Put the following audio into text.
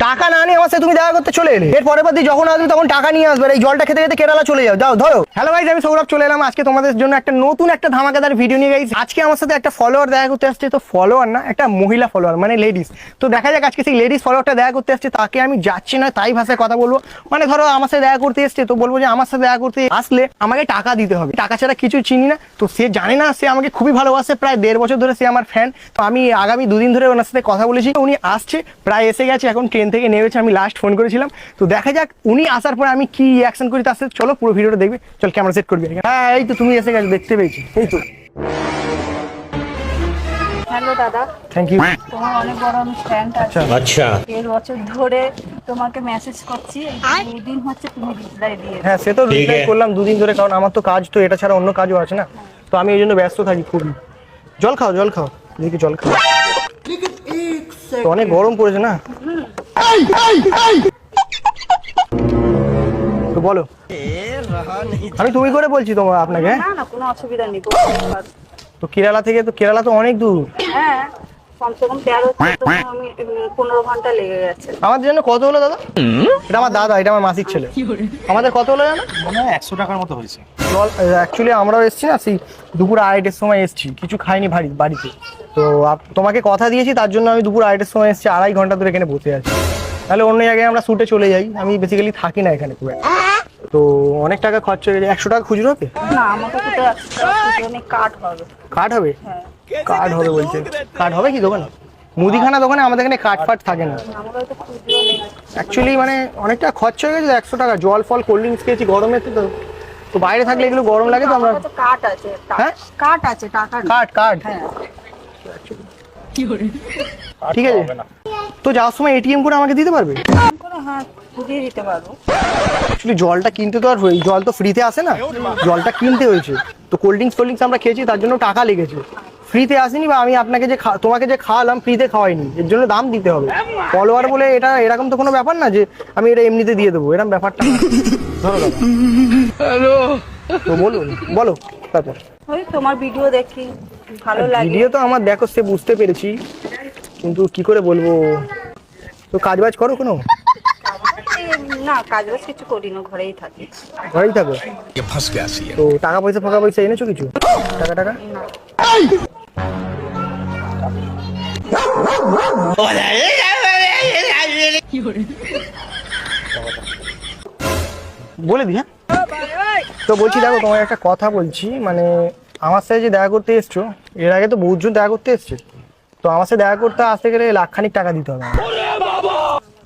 টাকা না নিয়ে আমার সাথে তুমি দেখা করতে চলে এলে। এর পরের বার যখন আসবে তখন টাকা নিয়ে আসবে, এই জলটা খেতে খেতে কেরালা চলে যাও। যাও ধরো। হ্যালো গাইস, আমি সৌরভ চলে এলাম আজকে তোমাদের জন্য একটা নতুন একটা ধামাকাদার ভিডিও নিয়ে। গাইস আজকে আমার সাথে একটা ফলোয়ার দেখা করতে আসছে। তো ফলোয়ার না, একটা মহিলা ফলোয়ার, মানে লেডিস। তো দেখা যাক আজকে সেই লেডিস ফলোয়ারটা দেখা করতে আসছে, তাকে আমি যাচ্ছি না তাই ভাষায় কথা বলবো। মানে ধরো আমার সাথে দেখা করতে এসছে, তো বলবো যে আমার সাথে দেখা করতে আসলে আমাকে টাকা দিতে হবে। টাকা ছাড়া কিছু চিনি না। তো সে জানে না, সে আমাকে খুবই ভালোবাসে, প্রায় 1.5 বছর ধরে সে আমার ফ্যান। তো আমি আগামী 2 দিন ধরে ওনার সাথে কথা বলেছি। উনি আসছে, প্রায় এসে গেছে, এখন ট্রেন থেকে নেমেছে। আমি লাস্ট ফোন করেছিলাম। তো দেখা যাক উনি আসার পরে আমি কি রিয়াকশন করি তার সাথে। চলো পুরো ভিডিওটা দেখবে। চল ক্যামেরা সেট করবি। হ্যাঁ এই তো তুমি এসে গেছো, দেখতে পেয়েছি। এই তো হ্যালো দাদা, থ্যাংক ইউ। তোমার অনেক বড় আমি ফ্যান আছি। আচ্ছা 1.5 বছর ধরে তোমাকে মেসেজ করছি, 2 দিন হচ্ছে তুমি রিপ্লাই দিয়ে। হ্যাঁ সে তো রিপ্লাই করলাম 2 দিন ধরে, কারণ আমার তো কাজ তো এটা ছাড়া অন্য কাজও আছে না। তো আমি এই জন্য ব্যস্ত থাকি খুবই। জল খাও, জল খাও, দেখি জল খাও। তো অনেক গরম পড়েছে না। তো বলো, আমি তুমি করে বলছি তোমার আপনাকে। না না, কোনো অসুবিধা নেই। তো কেরালা থেকে, তো কেরালা তো অনেক দূর। হ্যাঁ, কমসে কম 13 তো আমি 15 ঘন্টা লেগে গেছে। আমাদের জন্য কত হলো দাদা? এটা আমার দাদা, এটা আমার মাসির ছেলে। আমাদের কত হলো জানো? মনে হয় 100 টাকার মতো হয়েছে। জল অ্যাকচুয়ালি আমরাও এসেছি না, সেই দুপুর 2:30-এর সময় এসেছি, কিছু খাইনি বাড়িতে। তো তোমাকে কথা দিয়েছি, তার জন্য আমি দুপুর 2:30-এর সময় এসেছি, 2.5 ঘন্টা ধরে এখানে বসে আছি। তাহলে অন্য জায়গায় আমরা শুটে চলে যাই, আমি বেসিক্যালি থাকি না এখানে খুব একটা। তো অনেক টাকা খরচ হয়ে গেছে। 100 টাকা খুচরো হবে? না, আমাকে তো অনেক কাট হবে। কার্ড হবে? হ্যাঁ, কার্ড হবে বলছে। কার্ড হবে কি দোকানে? মুদিখানা দোকানে আমাদের এখানে কার্ড ফাট থাকে না আমাকে তো খুচরো নেই। অ্যাকচুয়ালি। মানে অনেকটা খরচ হয়ে গেছে। 100 টাকা জল ফল কোল্ড ড্রিঙ্কস খেয়েছি গরমে। তো তো বাইরে থাকলে এগুলো গরম লাগে তো আমরা। আমার কাছে কাট আছে। হ্যাঁ? কাট আছে, টাকা নেই। কার্ড হ্যাঁ, ঠিক আছে। তো যাওয়ার সময় এটিএম করে আমাকে দিতে পারবে? হ্যাঁ দিয়ে দিতে পারবো। অ্যাকচুয়ালি জলটা কিনতে তো আর জল তো ফ্রিতে আসে না, জলটা কিনতে হয়েছে। তো কোল্ড ড্রিঙ্কস আমরা খেয়েছি, তার জন্য টাকা লেগেছে। ফ্রিতে আসেনি, বা আমি আপনাকে যে তোমাকে যে খাওয়ালাম ফ্রিতে খাওয়াইনি, এর জন্য দাম দিতে হবে। ফলোয়ার বলে এটা এরকম তো কোনো ব্যাপার না যে আমি এটা এমনিতে দিয়ে দেবো, এরকম ব্যাপারটা না। ধরো দাদা। তো বলুন, বলো তারপর। ওই তোমার ভিডিও দেখি, ভালো লাগে। ভিডিও তো আমার দেখো, সে বুঝতে পেরেছি, কিন্তু কি করে বলবো। তো কাজ বাজ করো কোনো? না, কাজ বাজ কিছু করি না, ঘরেই থাকি। ঘরেই থাকো? তো টাকা পয়সা ফাঁকা পয়সা এনেছো কিছু? টাকা টাকা বলে দি। হ্যাঁ তো বলছি, দেখো তোমার একটা কথা বলছি, মানে আমার সাথে যে দেখা করতে এসছো, এর আগে তো বহুজন দেখা করতে এসছে। তো আমার সাথে দেখা করতে আসতে গেলে 1,00,000 টাকা দিতে হবে।